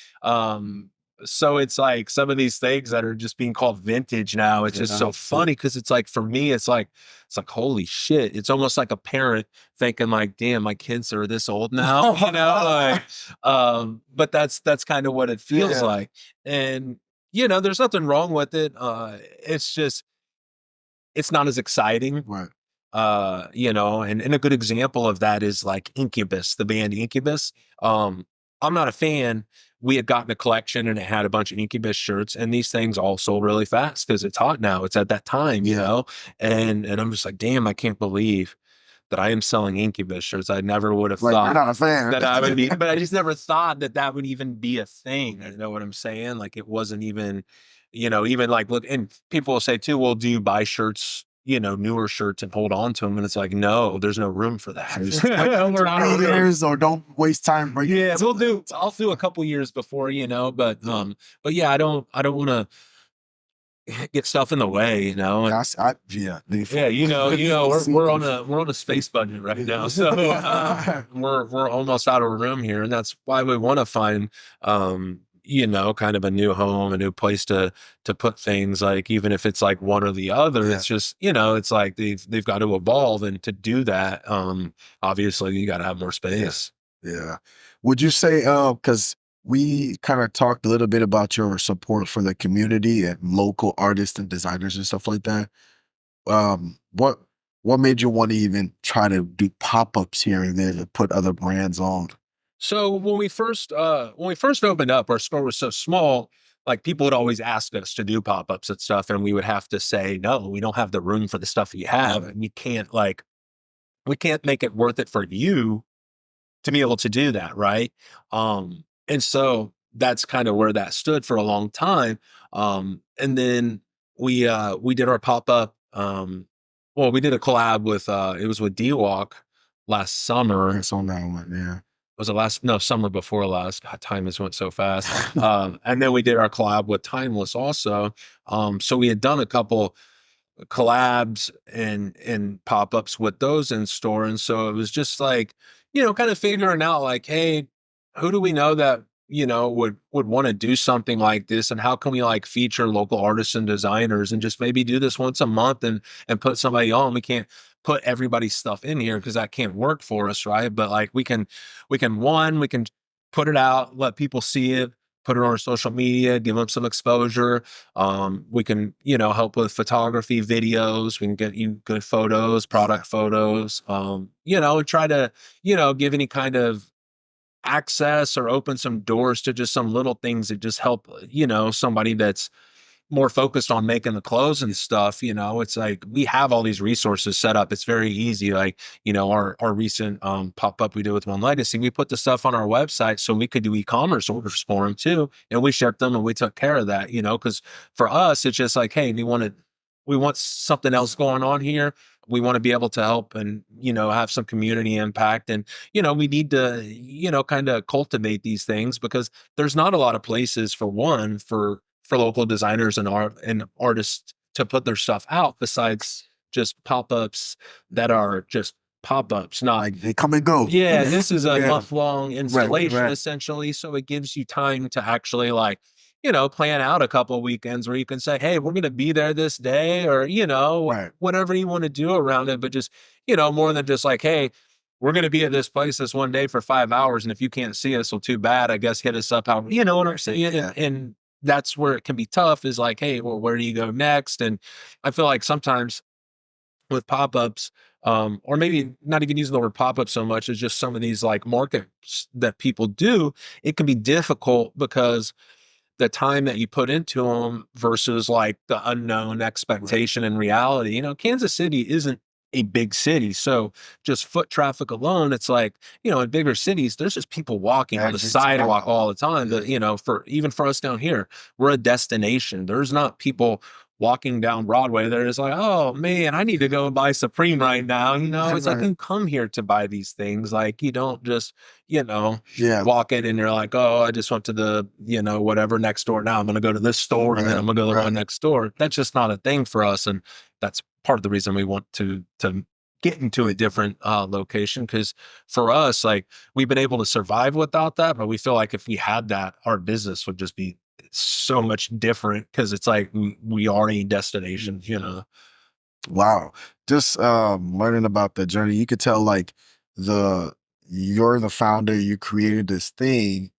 so it's like some of these things that are just being called vintage now. It's just so funny because it's like, for me, it's like, holy shit. It's almost like a parent thinking like, damn, my kids are this old now, you know, like, but that's kind of what it feels like. And, you know, there's nothing wrong with it. It's just, it's not as exciting. Right. You know, and a good example of that is like Incubus, the band Incubus. I'm not a fan. We had gotten a collection and it had a bunch of Incubus shirts, and these things all sold really fast because it's hot now. It's at that time, you know, and I'm just like, damn, I can't believe that I am selling Incubus shirts. I never would have thought you're not a fan. that I would be, but I just never thought that would even be a thing. You know what I'm saying? Like it wasn't even, you know, even like, look, and people will say too, well, do you buy shirts, you know, newer shirts and hold on to them? And it's like, no, there's no room for that. We're not years, or don't waste time. Yeah, I'll do a couple years before, you know, but yeah, I don't want to get stuff in the way, you know. And, yeah, you know, we're on a space budget right now, so we're almost out of room here, and that's why we want to find, you know, kind of a new home, a new place to put things. Like even if it's like one or the other, it's just, you know, it's like they've got to evolve, and to do that, obviously you got to have more space. Yeah. Would you say, because we kind of talked a little bit about your support for the community and local artists and designers and stuff like that. What made you want to even try to do pop-ups here and there to put other brands on? So when we first opened up, our store was so small, like people would always ask us to do pop-ups and stuff, and we would have to say, no, we don't have the room for the stuff you have, and we can't make it worth it for you to be able to do that, right? And so that's kind of where that stood for a long time. And then we did our pop-up. Well, we did a collab with it was with D-Walk last summer. It's on that one, yeah. Was it summer before last? God, time has went so fast. And then we did our collab with Timeless also. So we had done a couple collabs and pop-ups with those in store. And so it was just like, you know, kind of figuring out like, hey, who do we know that, you know, would want to do something like this, and how can we like feature local artists and designers and just maybe do this once a month and put somebody on. We can't put everybody's stuff in here because that can't work for us, right? But like we can put it out, let people see it, put it on our social media, give them some exposure. We can, you know, help with photography, videos. We can get you good photos, product photos, you know, and try to, you know, give any kind of access or open some doors to just some little things that just help, you know, somebody that's more focused on making the clothes and stuff. You know, it's like we have all these resources set up. It's very easy. Like, you know, our recent pop-up we did with One Legacy, we put the stuff on our website so we could do e-commerce orders for them too, and we shipped them and we took care of that, you know, because for us it's just like, hey, we want something else going on here. We want to be able to help and, you know, have some community impact. And, you know, we need to, you know, kind of cultivate these things because there's not a lot of places for local designers and artists to put their stuff out besides just pop-ups that are just pop-ups, not like they come and go. Yeah, this is a month-long installation essentially. So it gives you time to actually like, you know, plan out a couple of weekends where you can say, hey, we're going to be there this day, or, you know, whatever you want to do around it. But just, you know, more than just like, hey, we're going to be at this place this one day for 5 hours. And if you can't see us, well, too bad, I guess hit us up. How, you know what I'm saying? And that's where it can be tough is like, hey, well, where do you go next? And I feel like sometimes with pop-ups, or maybe not even using the word pop-up so much as just some of these like markets that people do, it can be difficult because the time that you put into them versus like the unknown expectation and reality. You know, Kansas City isn't a big city. So just foot traffic alone, it's like, you know, in bigger cities, there's just people walking on the sidewalk all the time. But, you know, even for us down here, we're a destination. There's not people walking down Broadway. They're just like, oh man, I need to go buy Supreme right now. You know, it's like you come here to buy these things. Like you don't just, you know, walk in and you're like, oh, I just went to the, you know, whatever next door. Now I'm going to go to this store and then I'm going to go to the one next door. That's just not a thing for us. And that's part of the reason we want to get into a different location. Cause for us, like we've been able to survive without that, but we feel like if we had that, our business would just be so much different because it's like we are a destination, you know. Wow. Just learning about the journey, you could tell like you're the founder, you created this thing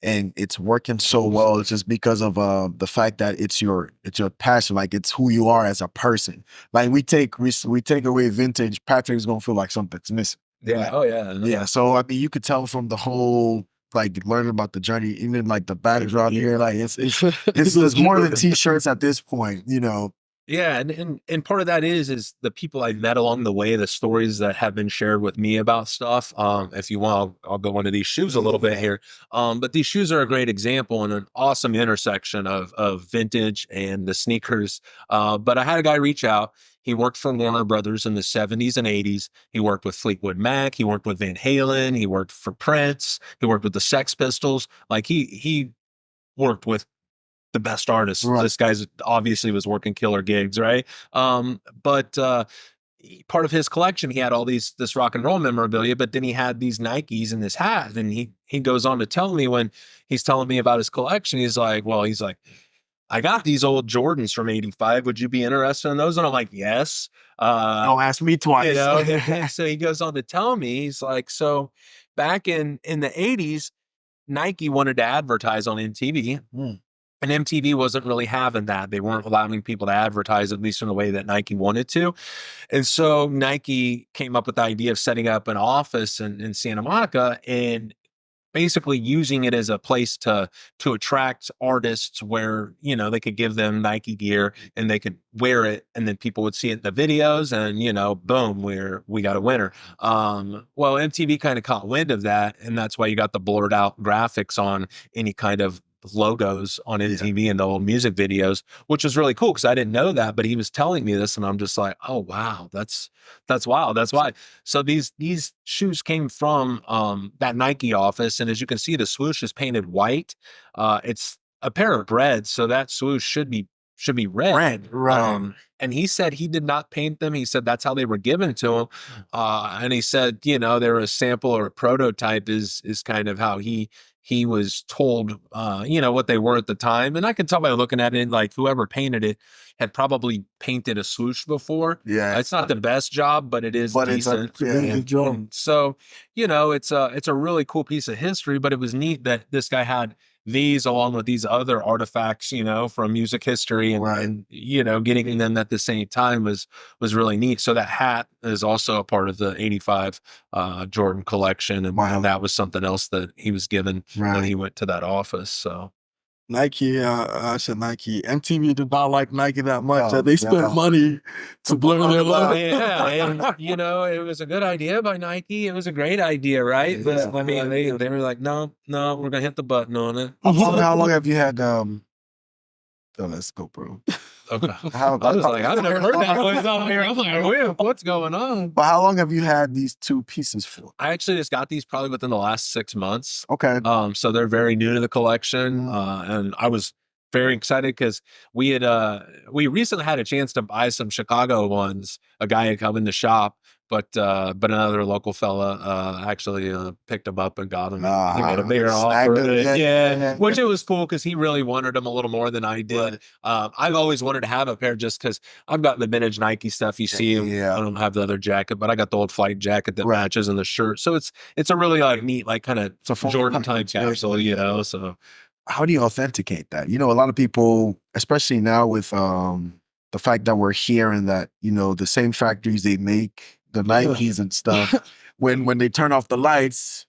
and it's working so well. It's just because of the fact that it's your passion, like it's who you are as a person. Like we take away vintage, Patrick's gonna feel like something's missing. Yeah. Like, oh yeah. yeah. So I mean you could tell from the whole like learning about the journey, even like the bags around here, like it's more than t-shirts at this point, you know. Yeah, and part of that is the people I've met along the way, the stories that have been shared with me about stuff. If you want, I'll go into these shoes a little bit here. But these shoes are a great example and an awesome intersection of vintage and the sneakers. But I had a guy reach out. He worked for Warner Brothers in the 70s and 80s. He worked with Fleetwood Mac. He worked with Van Halen. He worked for Prince. He worked with the Sex Pistols. Like he worked with the best artists. Right. This guy's obviously was working killer gigs, right? But part of his collection, he had all this rock and roll memorabilia, but then he had these Nikes in his hat. And he goes on to tell me when he's telling me about his collection, he's like, I got these old Jordans from '85. Would you be interested in those? And I'm like, yes. Don't ask me twice. You know? So he goes on to tell me, he's like, so back in the 80s, Nike wanted to advertise on MTV. And MTV wasn't really having that. They weren't allowing people to advertise, at least in the way that Nike wanted to. And so Nike came up with the idea of setting up an office in Santa Monica and basically using it as a place to attract artists where, you know, they could give them Nike gear and they could wear it and then people would see it in the videos and, you know, boom, we got a winner. Well, MTV kind of caught wind of that. And that's why you got the blurred out graphics on any kind of logos on MTV and the old music videos, which was really cool because I didn't know that, but he was telling me this and I'm just like, oh wow, that's wild. That's why. So these shoes came from that Nike office, and as you can see, the swoosh is painted white. It's a pair of Breds, so that swoosh should be red. Right. And he said he did not paint them. He said that's how they were given to him. And he said, you know, they're a sample or a prototype is kind of how he was told, you know, what they were at the time. And I can tell by looking at it, like whoever painted it had probably painted a swoosh before. Yeah. It's not the best job, but it is decent. It's a good job. So, you know, it's a really cool piece of history, but it was neat that this guy had these along with these other artifacts, you know, from music history and you know, getting them at the same time was really neat. So that hat is also a part of the 85 Jordan collection. And that was something else that he was given when he went to that office. So Nike, I said Nike. MTV did not like Nike that much. They spent money to blur their logo. Yeah, and you know, it was a good idea by Nike. It was a great idea, right? But I mean, they were like, no, we're gonna hit the button on it. How long have you had? Let's go, bro. Okay. I was like, I've never heard that voice out here. I'm like, what's going on? But how long have you had these two pieces for? I actually just got these probably within the last 6 months. Okay. So they're very new to the collection. And I was very excited because we recently had a chance to buy some Chicago ones. A guy had come in the shop, But another local fella actually picked him up and got him. They made a bigger offer. Yeah, which it was cool because he really wanted them a little more than I did. I've always wanted to have a pair just because I've got the vintage Nike stuff. You see, I don't have the other jacket, but I got the old flight jacket that matches and the shirt. So it's a really like neat, like kind of Jordan type capsule, you know. So how do you authenticate that? You know, a lot of people, especially now with the fact that we're hearing that, you know, the same factories they make the Nikes and stuff, when they turn off the lights,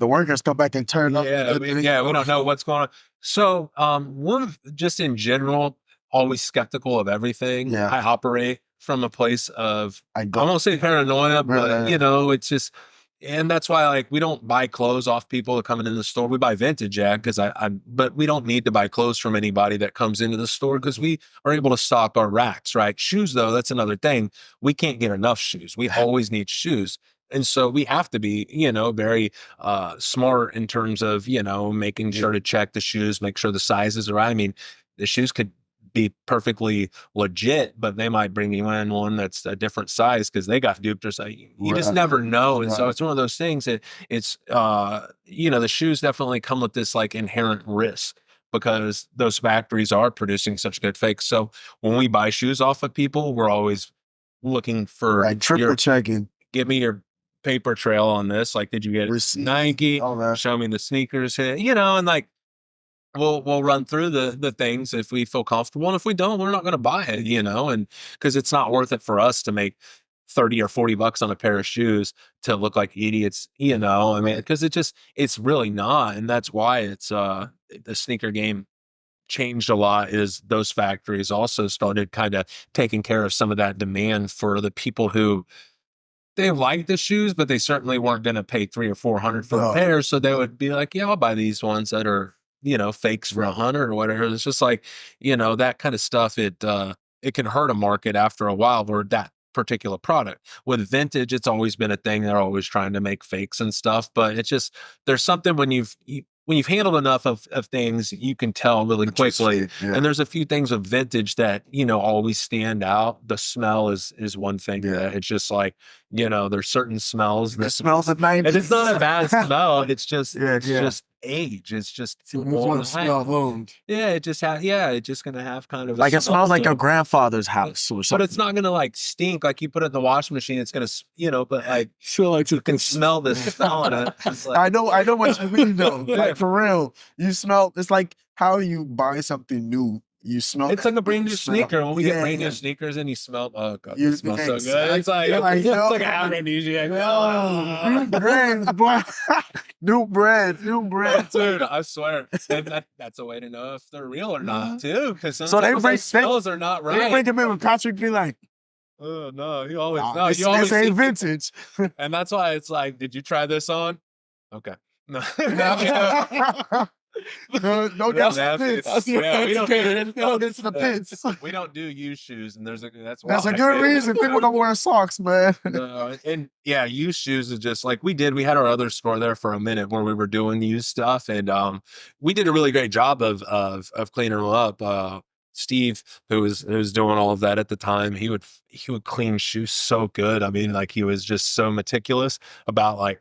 the workers come back and turn up. We don't know what's going on. So we're just in general always skeptical of everything. I operate from a place of I won't say paranoia, but you know, it's just, and that's why like we don't buy clothes off people coming in the store. We buy vintage, because but we don't need to buy clothes from anybody that comes into the store because we are able to stock our racks, right? Shoes though, that's another thing. We can't get enough shoes. We always need shoes. And so we have to be, you know, very smart in terms of, you know, making sure to check the shoes, make sure the sizes are right. I mean, the shoes could be perfectly legit, but they might bring you in one that's a different size because they got duped or something. You just never know. And so it's one of those things that it's, you know, the shoes definitely come with this like inherent risk because those factories are producing such good fakes. So when we buy shoes off of people, we're always looking for triple checking. Give me your paper trail on this. Like, did you get Nike? Show me the sneakers here, you know, and like, we'll run through the things if we feel comfortable. And if we don't, we're not going to buy it, you know, and because it's not worth it for us to make 30 or 40 bucks on a pair of shoes to look like idiots, you know, I mean, because it's really not. And that's why it's, the sneaker game changed a lot is those factories also started kind of taking care of some of that demand for the people who they liked the shoes, but they certainly weren't going to pay $300 or $400 for a pair. So they would be like, yeah, I'll buy these ones that are, you know, fakes for $100 or whatever. It's just like, you know, that kind of stuff. It can hurt a market after a while or that particular product. With vintage, it's always been a thing. They're always trying to make fakes and stuff, but it's just, there's something when you've handled enough of things, you can tell really quickly. And there's a few things of vintage that, you know, always stand out. The smell is one thing that it's just like, you know, there's certain smells that smells at night. And it's not a bad smell. It's just, just age. It's just it just it's just gonna have kind of like it smells like your grandfather's house or something. But it's not gonna like stink like you put it in the washing machine. It's gonna, you know, but like feel like you can smell this smell in it. Like, I know what you mean though. Like for real, you smell. It's like how you buy something new. You smell. It's like a brand new sneaker. When we get brand new sneakers and you smell, oh god, it smells so good. It's like it's like a aphrodisiac. New bread, dude. I swear, that's a way to know if they're real or not too. Because sometimes those smells are not right. They bring them in with Patrick, be like, oh no, you always you always ain't vintage. And that's why it's like, did you try this on? Okay, no. No, that's the pits. We don't do used shoes, and that's a good reason people don't wear socks, man. And yeah, used shoes is just like we had our other store there for a minute where we were doing used stuff, and we did a really great job of cleaning them up. Steve, who was doing all of that at the time, he would clean shoes so good. I mean, like he was just so meticulous about like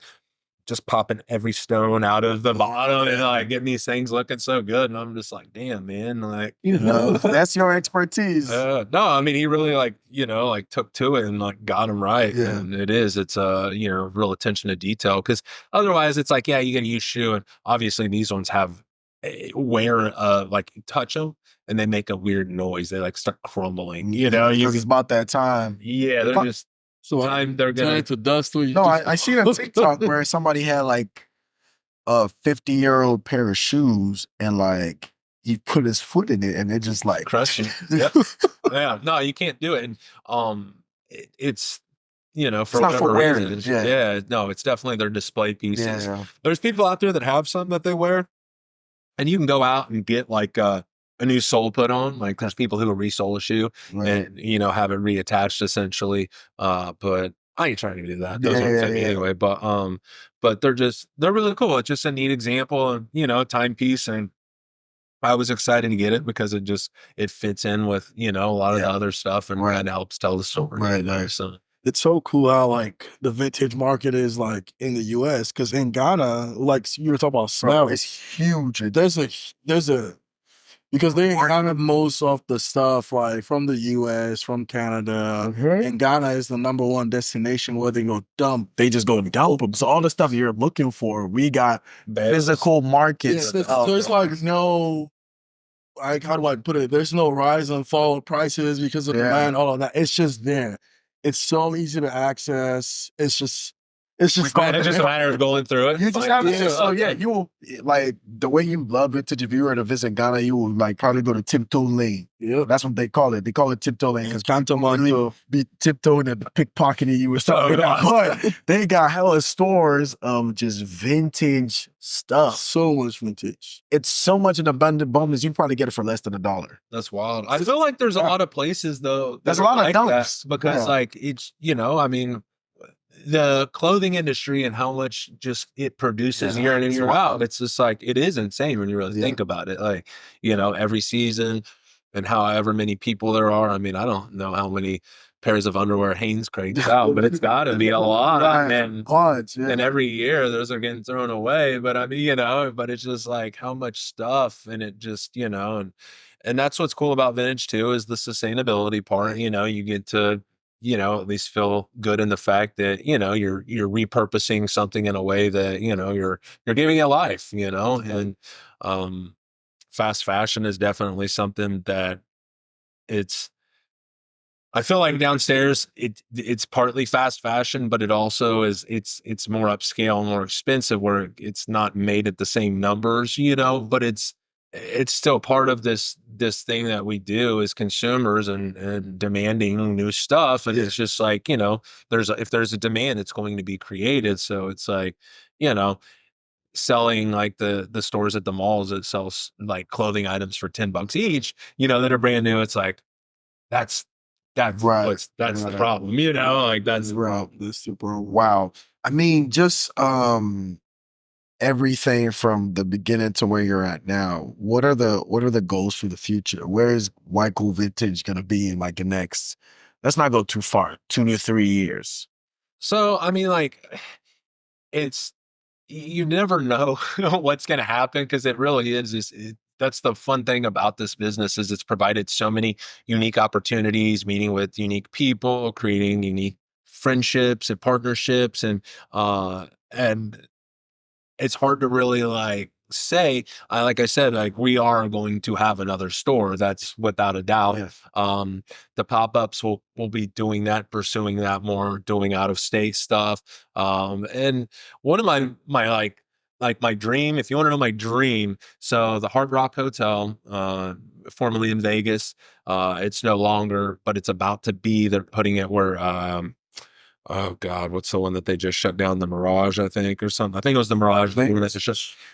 just popping every stone out of the bottom and like getting these things looking so good. And I'm just like, damn, man, like, you know, that's your expertise. No, I mean, he really like, you know, like took to it and like got him right. Yeah. And it's you know, real attention to detail. Cause otherwise it's like, yeah, you get a used shoe. And obviously these ones have wear, like touch them and they make a weird noise. They like start crumbling, you know, it's about that time. Yeah. They're just, so they're going to dust. No, I seen a TikTok where somebody had like a 50-year-old pair of shoes and like he put his foot in it and it just like crushed it. Yep. Yeah, no, you can't do it. And it's, you know, for whatever reason. Yeah, no, it's definitely their display pieces. Yeah. There's people out there that have some that they wear, and you can go out and get like a new sole put on. Like there's people who will resole a shoe and, you know, have it reattached essentially. But I ain't trying to do that. Those don't fit me anyway. But they're really cool. It's just a neat example of, you know, timepiece. And I was excited to get it because it fits in with, you know, a lot of the other stuff and it helps tell the story. Right. Nice. So it's so cool how like the vintage market is like in the US, because in Ghana, like you were talking about smell, It's huge. there's a because they have most of the stuff like from the US, from Canada, and Ghana is the #1 destination where they go dump. They just go and dump them. So all the stuff you're looking for, we got physical markets. There's like no, like, how do I put it? There's no rise and fall of prices because of demand, all of that. It's just there. It's so easy to access. It's just It's just a matter of going through it. You just have to. So yeah, you will like the way you love vintage. If you were to visit Ghana, you will like probably go to Tiptoe Lane. Yeah, that's what they call it. They call it Tiptoe Lane because Canto be tiptoeing and pickpocketing you or something. But they got hella stores of just vintage stuff. So much vintage. It's so much in abundance. You probably get it for less than $1. That's wild. I feel like there's a lot of places though. There's a lot of dumps because like it's I mean, the clothing industry and how much just it produces year in and year out. It's just like, it is insane when you really think about it. Like, every season and however many people there are. I mean, I don't know how many pairs of underwear Hanes cranks out, but it's gotta be a lot. And every year those are getting thrown away. But I mean, but it's just like how much stuff, and it just, and that's what's cool about vintage too, is the sustainability part. You get to at least feel good in the fact that, you're repurposing something in a way that, you're giving it life, and, fast fashion is definitely something that I feel like downstairs, it's partly fast fashion, but it also is, it's more upscale, more expensive, where it's not made at the same numbers, but it's still part of this thing that we do as consumers and demanding new stuff. And it's just like, if there's a demand, it's going to be created. So it's like, selling like the stores at the malls that sells like clothing items for $10 each, that are brand new. It's like, that's the problem, like that's the problem. That's the problem. Wow. I mean, just, everything from the beginning to where you're at now, what are the goals for the future? Where is WyCo Vintage gonna be in like the next, let's not go too far, 2 to 3 years? So I mean, like, you never know what's gonna happen, because it really is that's the fun thing about this business, is it's provided so many unique opportunities, meeting with unique people, creating unique friendships and partnerships, and it's hard to really like say, like I said, like we are going to have another store. That's without a doubt. The pop-ups will be doing that, pursuing that more, doing out of state stuff. And one of my my dream, if you want to know my dream, so the Hard Rock Hotel, formerly in Vegas, it's no longer, but it's about to be, they're putting it where, oh God, what's the one that they just shut down? The Mirage, I think, or something. I think it was the Mirage.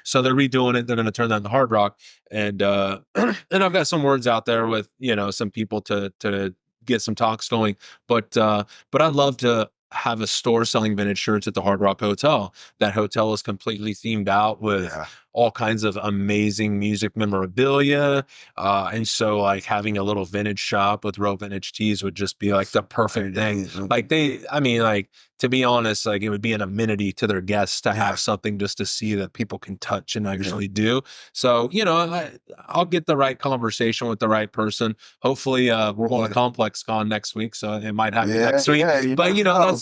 So they're redoing it. They're going to turn that into Hard Rock. And and I've got some words out there with, some people to get some talks going. But I'd love to have a store selling vintage shirts at the Hard Rock Hotel. That hotel is completely themed out with all kinds of amazing music memorabilia. And so like having a little vintage shop with real vintage tees would just be like the perfect thing. Like to be honest, like it would be an amenity to their guests to have something just to see that people can touch and actually do. So, I'll get the right conversation with the right person. Hopefully we're on a Complex Con next week, so it might happen next week. But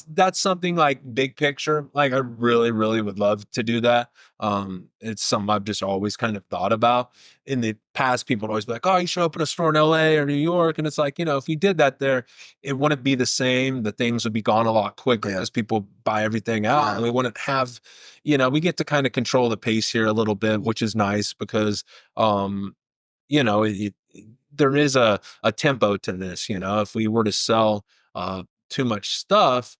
that's something like big picture. Like I really, really would love to do that. It's something I've just always kind of thought about. In the past, people would always be like, oh, you should open a store in LA or New York. And it's like, if you did that there, it wouldn't be the same. The things would be gone a lot quicker as people buy everything out. And we wouldn't have, we get to kind of control the pace here a little bit, which is nice because, there is a tempo to this. If we were to sell too much stuff,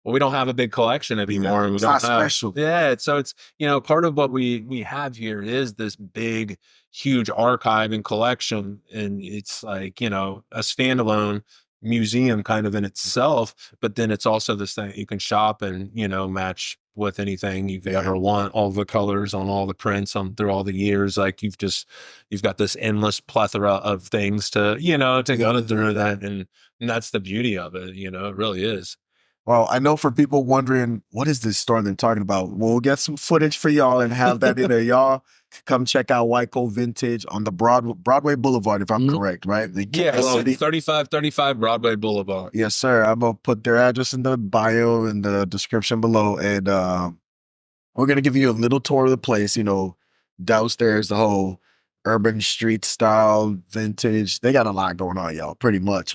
well, we don't have a big collection anymore. It's not special. Yeah. So it's, part of what we have here is this big, huge archive and collection. And it's like, a standalone museum kind of in itself, but then it's also this thing you can shop and, match with anything you've ever want, all the colors on all the prints through all the years. Like you've got this endless plethora of things to go through that. And that's the beauty of it. It really is. Well, I know for people wondering, what is this store they're talking about? We'll get some footage for y'all and have that in there. Y'all come check out WyCo Vintage on the Broadway Boulevard, if I'm correct, right? The Kansas City. 3535 Broadway Boulevard. Yes, sir. I'm going to put their address in the bio in the description below. And we're going to give you a little tour of the place, you know, downstairs, the whole urban street style vintage. They got a lot going on, y'all, pretty much.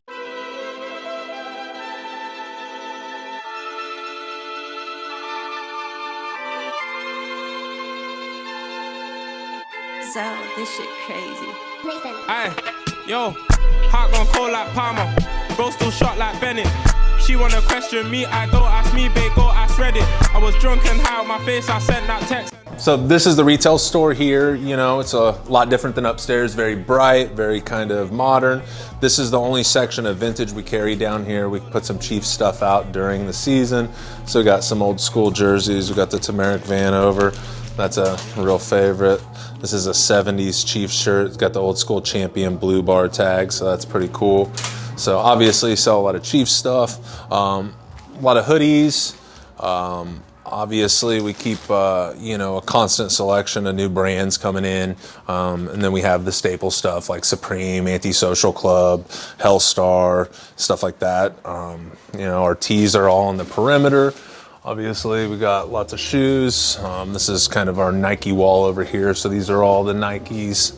So this shit crazy. Aye, yo, heart gone cold like Palmer. Bro still shot like Bennett. She wanna question me, I don't ask me, babe, go ask Reddit. I was drunk and high on my face, I sent that text. So this is the retail store here. You know, it's a lot different than upstairs, very bright, very kind of modern. This is the only section of vintage we carry down here. We put some Chiefs stuff out during the season. So we got some old school jerseys. We got the Tamarick Vanover. That's a real favorite. This is a 70s Chiefs shirt. It's got the old school champion blue bar tag, so that's pretty cool. So obviously sell a lot of Chiefs stuff, a lot of hoodies. Obviously we keep, you know, a constant selection of new brands coming in. And then we have the staple stuff like Supreme, Antisocial Club, Hellstar, stuff like that. You know, our tees are all on the perimeter. Obviously, we got lots of shoes. This is kind of our Nike wall over here. So these are all the Nikes.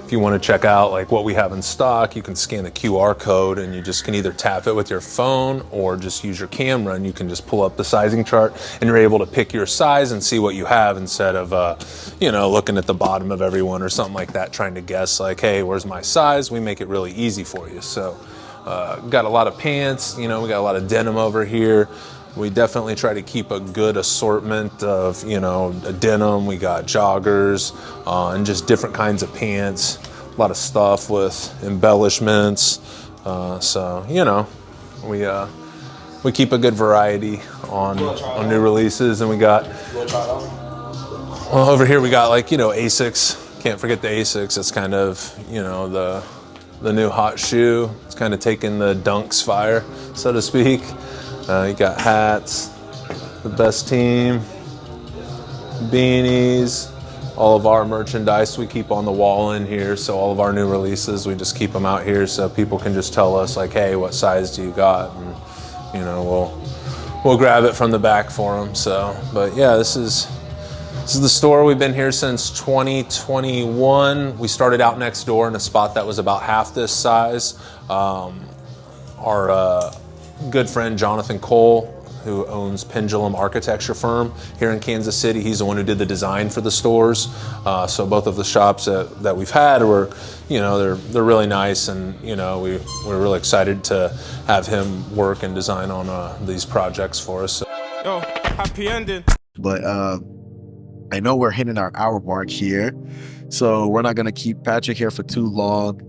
If you want to check out like what we have in stock, you can scan the QR code and you just can either tap it with your phone or just use your camera and you can just pull up the sizing chart and you're able to pick your size and see what you have instead of, you know, looking at the bottom of everyone or something like that, trying to guess like, hey, where's my size? We make it really easy for you. So got a lot of pants, you know, we got a lot of denim over here. We definitely try to keep a good assortment of, you know, denim. We got joggers and just different kinds of pants. A lot of stuff with embellishments. So, you know, we keep a good variety on new releases. And we got, well, over here we got like, you know, Asics. Can't forget the Asics. It's kind of, you know, the new hot shoe. It's kind of taking the Dunks fire, so to speak. You got hats, the best team, beanies, all of our merchandise we keep on the wall in here. So all of our new releases, we just keep them out here so people can just tell us like, hey, what size do you got? And, you know, we'll grab it from the back for them. So, but yeah, this is the store. We've been here since 2021. We started out next door in a spot that was about half this size. Our good friend Jonathan Cole, who owns Pendulum Architecture Firm here in Kansas City. He's the one who did the design for the stores. So both of the shops that we've had were, you know, they're really nice, and you know we're really excited to have him work and design on these projects for us. Yo, happy ending. But I know we're hitting our hour mark here, so we're not gonna keep Patrick here for too long.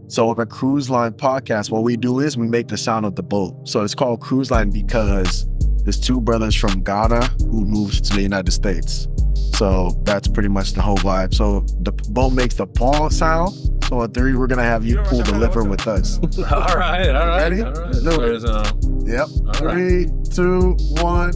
So with a CruiseLine podcast, what we do is we make the sound of the boat. So it's called CruiseLine because there's two brothers from Ghana who moved to the United States. So that's pretty much the whole vibe. So the boat makes the paw sound. So in theory, we're gonna have you pull the lever with us. All right. Ready? All right. Let's do it. Yep. All right. 3, 2, 1.